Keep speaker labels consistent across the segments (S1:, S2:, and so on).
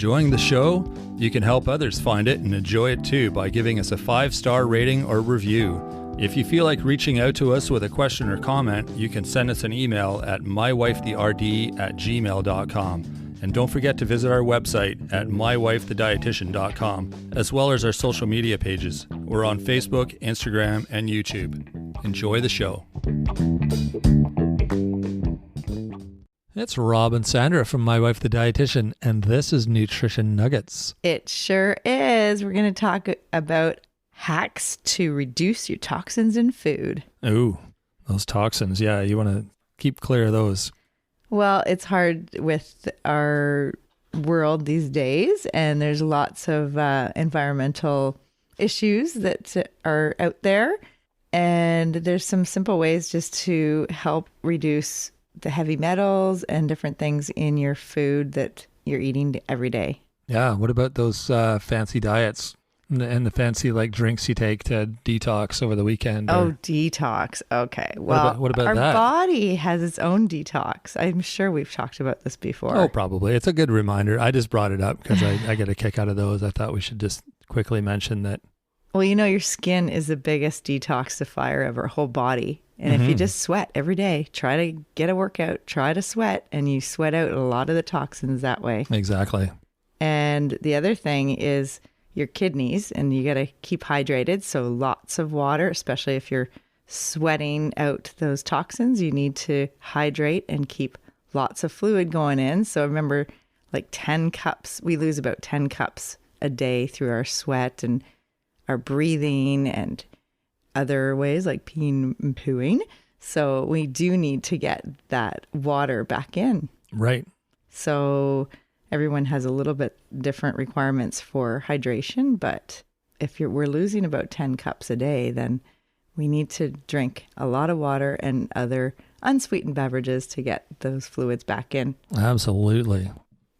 S1: Enjoying the show? You can help others find it and enjoy it too by giving us a 5-star rating or review. If you feel like reaching out to us with a question or comment, you can send us an email at mywifetherd@gmail.com. And don't forget to visit our website at mywifethedietitian.com, as well as our social media pages. We're on Facebook, Instagram, and YouTube. Enjoy the show. It's Rob and Sandra from My Wife the Dietitian, and this is Nutrition Nuggets.
S2: It sure is. We're going to talk about hacks to reduce your toxins in food.
S1: Ooh, those toxins. Yeah, you want to keep clear of those.
S2: Well, it's hard with our world these days, and there's lots of environmental issues that are out there. And there's some simple ways just to help reduce the heavy metals and different things in your food that you're eating every day.
S1: Yeah. What about those fancy diets and the fancy drinks you take to detox over the weekend?
S2: Oh, detox. Okay. Well,
S1: what about
S2: our
S1: that?
S2: body has its own detox. I'm sure we've talked about this before.
S1: Oh, probably. It's a good reminder. I just brought it up because I get a kick out of those. I thought we should just quickly mention that.
S2: Well, your skin is the biggest detoxifier of our whole body. And if you just sweat every day, try to get a workout, try to sweat, and you sweat out a lot of the toxins that way.
S1: Exactly.
S2: And the other thing is your kidneys, and you got to keep hydrated. So lots of water, especially if you're sweating out those toxins, you need to hydrate and keep lots of fluid going in. So remember, 10 cups, we lose about 10 cups a day through our sweat and our breathing and other ways like peeing and pooing. So we do need to get that water back in.
S1: Right.
S2: So everyone has a little bit different requirements for hydration, but if we're losing about 10 cups a day, then we need to drink a lot of water and other unsweetened beverages to get those fluids back in.
S1: Absolutely.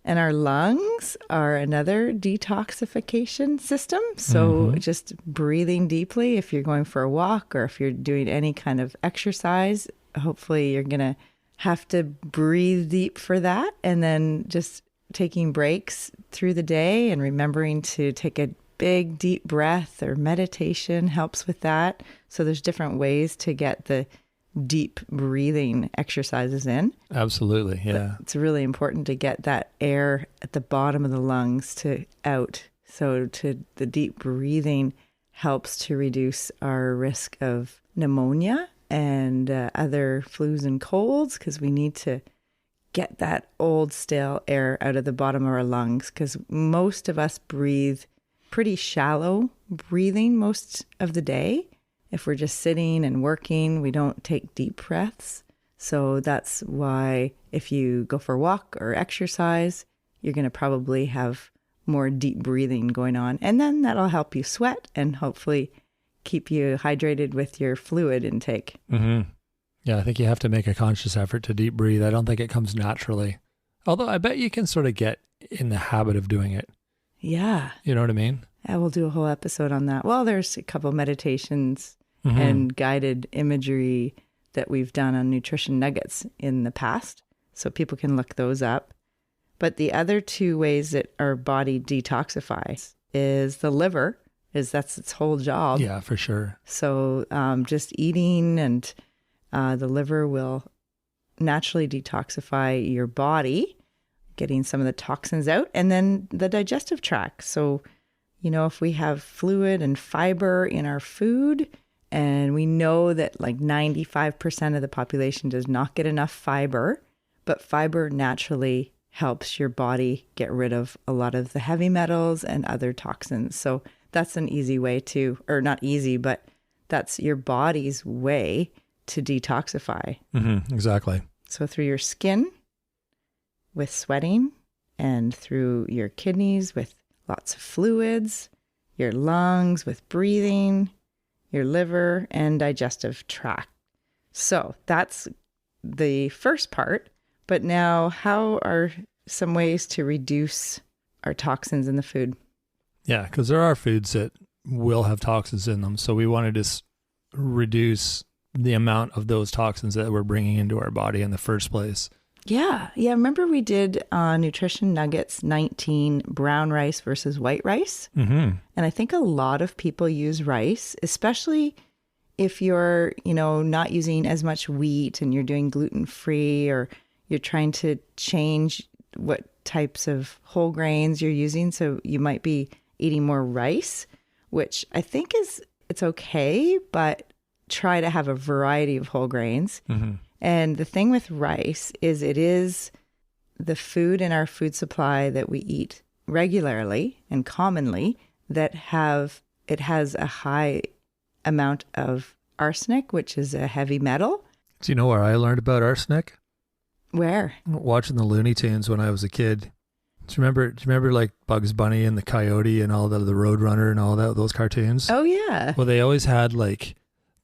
S2: And our lungs are another detoxification system. So just breathing deeply, if you're going for a walk or if you're doing any kind of exercise, hopefully you're going to have to breathe deep for that. And then just taking breaks through the day and remembering to take a big deep breath or meditation helps with that. So there's different ways to get the deep breathing exercises in.
S1: Absolutely, yeah.
S2: But it's really important to get that air at the bottom of the lungs out. So the deep breathing helps to reduce our risk of pneumonia and other flus and colds, because we need to get that old stale air out of the bottom of our lungs, because most of us breathe pretty shallow breathing most of the day. If we're just sitting and working, we don't take deep breaths. So that's why if you go for a walk or exercise, you're going to probably have more deep breathing going on. And then that'll help you sweat and hopefully keep you hydrated with your fluid intake.
S1: Mm-hmm. Yeah, I think you have to make a conscious effort to deep breathe. I don't think it comes naturally. Although I bet you can sort of get in the habit of doing it.
S2: Yeah.
S1: You know what I mean?
S2: Yeah, we'll do a whole episode on that. Well, there's a couple meditations and guided imagery that we've done on Nutrition Nuggets in the past. So people can look those up. But the other two ways that our body detoxifies is the liver, that's its whole job.
S1: Yeah, for sure.
S2: So just eating and the liver will naturally detoxify your body, getting some of the toxins out, and then the digestive tract. So, if we have fluid and fiber in our food, and we know that 95% of the population does not get enough fiber, but fiber naturally helps your body get rid of a lot of the heavy metals and other toxins. So that's an easy way or not easy, but that's your body's way to detoxify.
S1: Mm-hmm, exactly.
S2: So through your skin with sweating, and through your kidneys with lots of fluids, your lungs with breathing, your liver and digestive tract. So that's the first part. But now, how are some ways to reduce our toxins in the food?
S1: Yeah, because there are foods that will have toxins in them. So we want to just reduce the amount of those toxins that we're bringing into our body in the first place.
S2: Yeah. Yeah. Remember we did Nutrition Nuggets 19 brown rice versus white rice?
S1: Mm-hmm.
S2: And I think a lot of people use rice, especially if you're, not using as much wheat and you're doing gluten-free, or you're trying to change what types of whole grains you're using. So you might be eating more rice, which I think it's okay, but try to have a variety of whole grains.
S1: Mm-hmm.
S2: And the thing with rice is it is the food in our food supply that we eat regularly and commonly that it has a high amount of arsenic, which is a heavy metal.
S1: Do you know where I learned about arsenic?
S2: Where?
S1: Watching the Looney Tunes when I was a kid. Do you remember like Bugs Bunny and the Coyote and all that, the Roadrunner and all that, those cartoons?
S2: Oh, yeah.
S1: Well, they always had like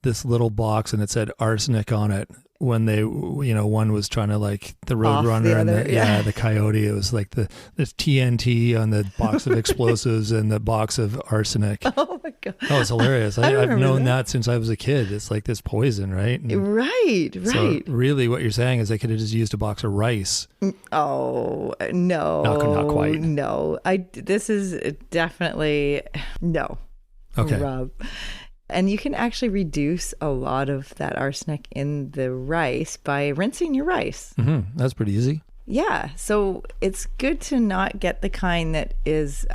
S1: this little box and it said arsenic on it when they, one was trying to like the Roadrunner and the Coyote. It was like the TNT on the box of explosives and the box of arsenic.
S2: Oh my God.
S1: Oh, it's hilarious. I've known that since I was a kid. It's like this poison, right?
S2: Right.
S1: So really what you're saying is they could have just used a box of rice.
S2: Oh, no.
S1: Not quite.
S2: No. This is definitely no.
S1: Okay.
S2: Rob. And you can actually reduce a lot of that arsenic in the rice by rinsing your rice.
S1: Mm-hmm. That's pretty easy.
S2: Yeah. So it's good to not get the kind that is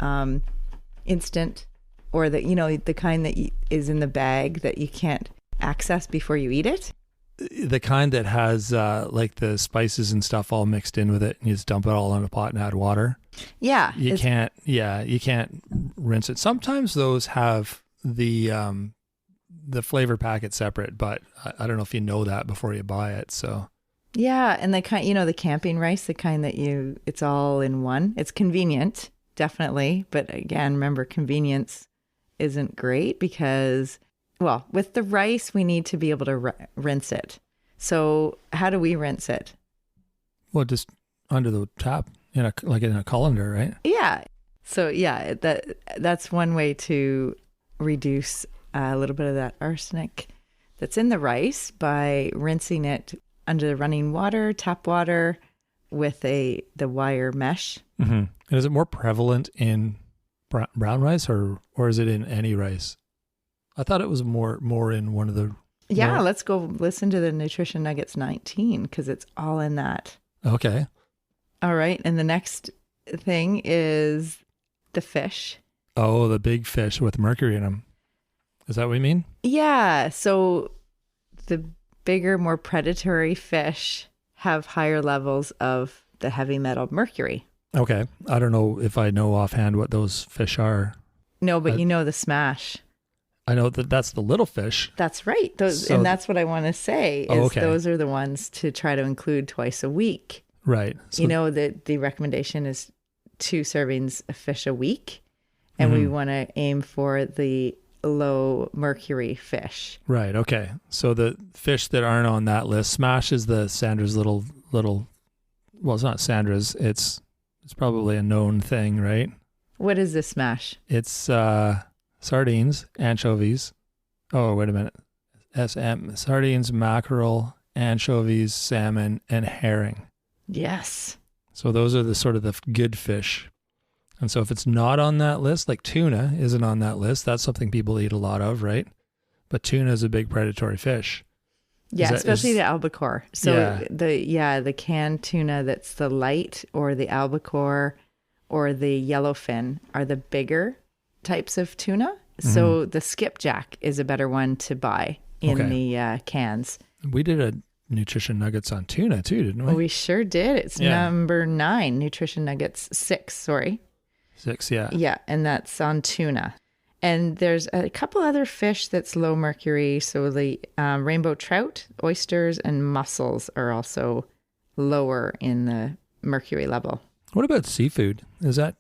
S2: instant, or the kind that is in the bag that you can't access before you eat it.
S1: The kind that has like the spices and stuff all mixed in with it, and you just dump it all in a pot and add water.
S2: Yeah.
S1: You can't rinse it. Sometimes those have the flavor packet separate, but I don't know if you know that before you buy it. So
S2: yeah, and the kind, the camping rice, the kind that it's all in one. It's convenient, definitely, but again, remember, convenience isn't great because, well, with the rice, we need to be able to rinse it. So how do we rinse it?
S1: Well, just under the tap, in a colander, right?
S2: Yeah. So yeah, that's one way to reduce a little bit of that arsenic that's in the rice by rinsing it under the running water, tap water, with the wire mesh.
S1: Mm-hmm. And is it more prevalent in brown rice or is it in any rice? I thought it was more in one of the...
S2: Yeah, let's go listen to the Nutrition Nuggets 19 because it's all in that.
S1: Okay.
S2: All right. And the next thing is the fish.
S1: Oh, the big fish with mercury in them. Is that what you mean?
S2: Yeah. So the bigger, more predatory fish have higher levels of the heavy metal mercury.
S1: Okay. I don't know if I know offhand what those fish are.
S2: No, but you know the smash.
S1: I know that's the little fish.
S2: That's right. And that's what I want to say is those are the ones to try to include twice a week.
S1: Right. So,
S2: the recommendation is 2 servings of fish a week. And we want to aim for the low mercury fish.
S1: Right. Okay. So the fish that aren't on that list, smash is Sandra's little, well, it's not Sandra's. It's probably a known thing, right?
S2: What is this smash?
S1: It's sardines, anchovies. Oh, wait a minute. Sardines, mackerel, anchovies, salmon, and herring.
S2: Yes.
S1: So those are the sort of the good fish. And so if it's not on that list, like tuna isn't on that list, that's something people eat a lot of, right? But tuna is a big predatory fish.
S2: Yeah, especially the albacore. So the canned tuna that's the light, or the albacore or the yellowfin are the bigger types of tuna. So the skipjack is a better one to buy in the cans.
S1: We did a Nutrition Nuggets on tuna too, didn't we?
S2: Oh, we sure did. It's number 9, Nutrition Nuggets 6, sorry.
S1: 6, yeah.
S2: Yeah, and that's on tuna. And there's a couple other fish that's low mercury. So the rainbow trout, oysters, and mussels are also lower in the mercury level.
S1: What about seafood? Is that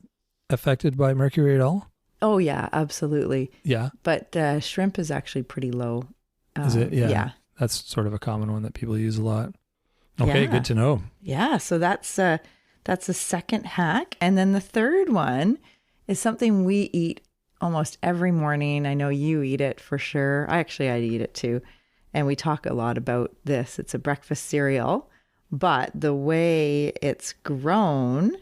S1: affected by mercury at all?
S2: Oh, yeah, absolutely.
S1: Yeah.
S2: But shrimp is actually pretty low.
S1: Is it? Yeah.
S2: Yeah.
S1: That's sort of a common one that people use a lot. Okay, good to know.
S2: Yeah, so that's the second hack. And then the third one is something we eat almost every morning. I know you eat it for sure. I eat it too. And we talk a lot about this. It's a breakfast cereal, But the way it's grown,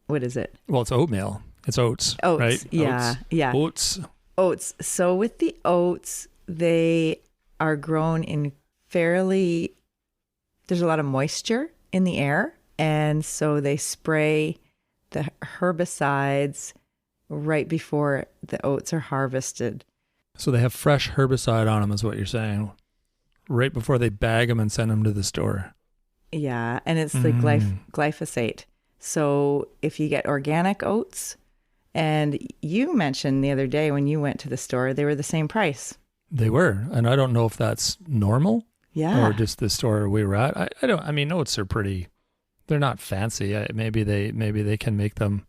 S2: what is it?
S1: Well, it's oatmeal. It's oats.
S2: Oats.
S1: Right?
S2: Yeah.
S1: Oats.
S2: Yeah. Oats. So with the oats, they are grown in there's a lot of moisture in the air. And so they spray the herbicides right before the oats are harvested.
S1: So they have fresh herbicide on them is what you're saying, right before they bag them and send them to the store.
S2: Yeah, and it's the glyphosate. So if you get organic oats, and you mentioned the other day when you went to the store, they were the same price.
S1: They were, and I don't know if that's normal.
S2: Yeah.
S1: Or just the store we were at. I mean, oats are pretty, they're not fancy. Maybe they can make them,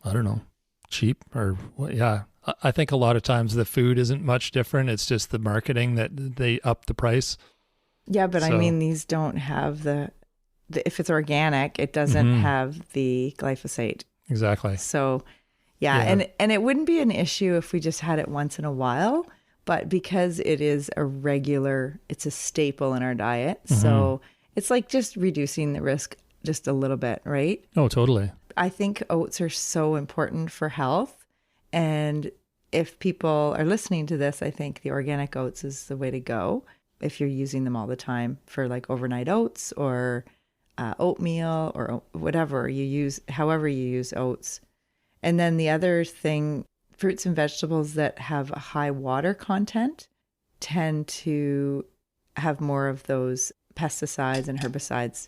S1: I don't know, cheap or yeah. I think a lot of times the food isn't much different. It's just the marketing that they up the price.
S2: Yeah, but I mean, these don't have if it's organic, it doesn't have the glyphosate.
S1: Exactly.
S2: So yeah. And it wouldn't be an issue if we just had it once in a while, but because it is it's a staple in our diet. So it's like just reducing the risk just a little bit, right?
S1: Oh, totally.
S2: I think oats are so important for health. And if people are listening to this, I think the organic oats is the way to go. If you're using them all the time for like overnight oats or oatmeal or whatever you use, however you use oats. And then the other thing, fruits and vegetables that have a high water content tend to have more of those pesticides and herbicides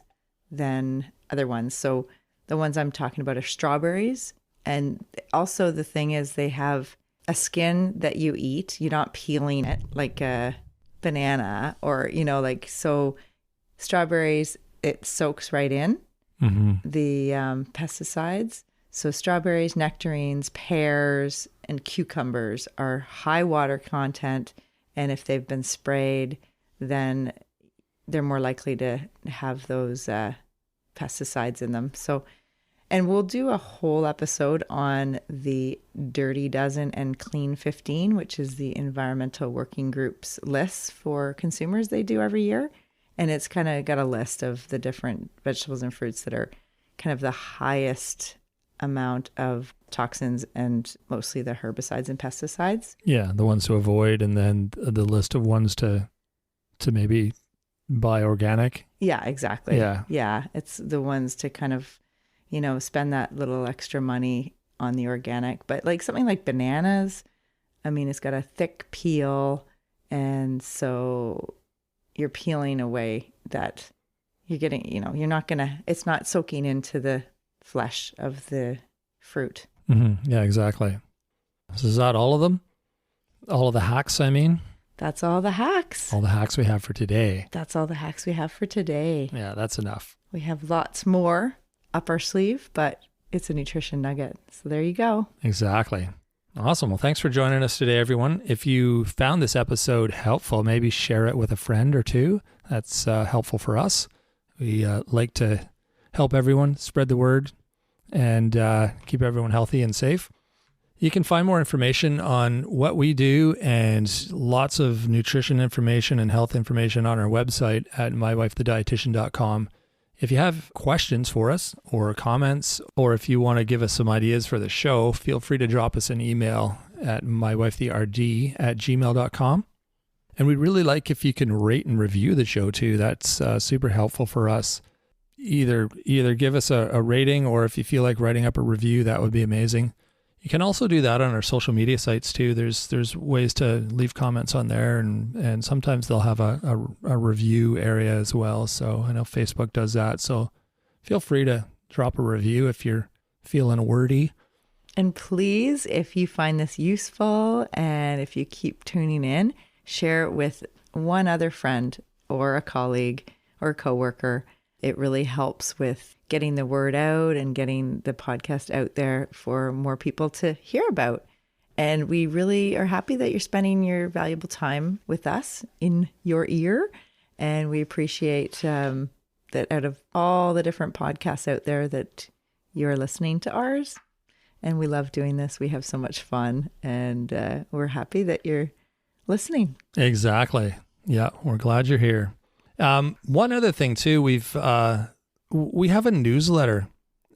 S2: than other ones. So the ones I'm talking about are strawberries. And also the thing is they have a skin that you eat. You're not peeling it like a banana or, so strawberries, it soaks right in the pesticides. So strawberries, nectarines, pears, and cucumbers are high water content. And if they've been sprayed, then they're more likely to have those pesticides in them. So, and we'll do a whole episode on the Dirty Dozen and Clean 15, which is the Environmental Working Group's lists for consumers they do every year. And it's kind of got a list of the different vegetables and fruits that are kind of the highest amount of toxins and mostly the herbicides and pesticides.
S1: Yeah, the ones to avoid, and then the list of ones to maybe buy organic.
S2: Yeah, exactly.
S1: Yeah,
S2: it's the ones to kind of, spend that little extra money on the organic. But like something like bananas, I mean, it's got a thick peel, and so you're peeling away that you're getting, it's not soaking into the flesh of the fruit.
S1: Yeah, exactly. So is that all of them? All of the hacks, I mean?
S2: That's all the hacks.
S1: All the hacks we have for today.
S2: That's all the hacks we have for today.
S1: Yeah, that's enough.
S2: We have lots more up our sleeve, but it's a nutrition nugget. So there you go.
S1: Exactly. Awesome. Well, thanks for joining us today, everyone. If you found this episode helpful, maybe share it with a friend or two. That's helpful for us. We like to help everyone, spread the word, and keep everyone healthy and safe. You can find more information on what we do and lots of nutrition information and health information on our website at mywifethedietitian.com. If you have questions for us or comments, or if you want to give us some ideas for the show, feel free to drop us an email at mywifetherd@gmail.com. And we'd really like if you can rate and review the show too. That's super helpful for us. Either give us a rating, or if you feel like writing up a review, that would be amazing. You can also do that on our social media sites too. There's ways to leave comments on there, and sometimes they'll have a review area as well. So I know Facebook does that. So feel free to drop a review if you're feeling wordy.
S2: And please, if you find this useful and if you keep tuning in, share it with one other friend or a colleague or a coworker. It really helps with getting the word out and getting the podcast out there for more people to hear about. And we really are happy that you're spending your valuable time with us in your ear. And we appreciate that out of all the different podcasts out there that you're listening to ours. And we love doing this. We have so much fun, and we're happy that you're listening.
S1: Exactly. Yeah, we're glad you're here. One other thing too, we have a newsletter,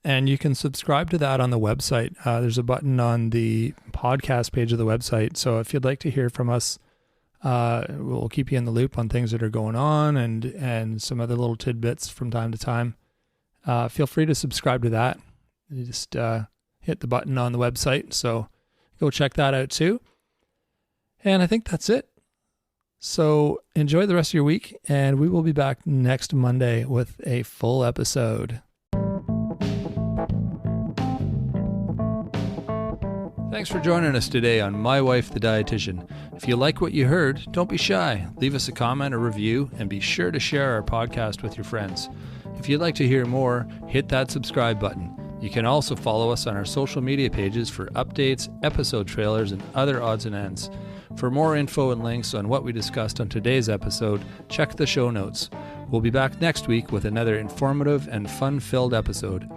S1: and you can subscribe to that on the website. There's a button on the podcast page of the website. So if you'd like to hear from us, we'll keep you in the loop on things that are going on and some other little tidbits from time to time. Feel free to subscribe to that. You just hit the button on the website. So go check that out too. And I think that's it. So enjoy the rest of your week, and we will be back next Monday with a full episode. Thanks for joining us today on My Wife the Dietitian. If you like what you heard, don't be shy. Leave us a comment or review, and be sure to share our podcast with your friends. If you'd like to hear more, hit that subscribe button. You can also follow us on our social media pages for updates, episode trailers, and other odds and ends. For more info and links on what we discussed on today's episode, check the show notes. We'll be back next week with another informative and fun-filled episode.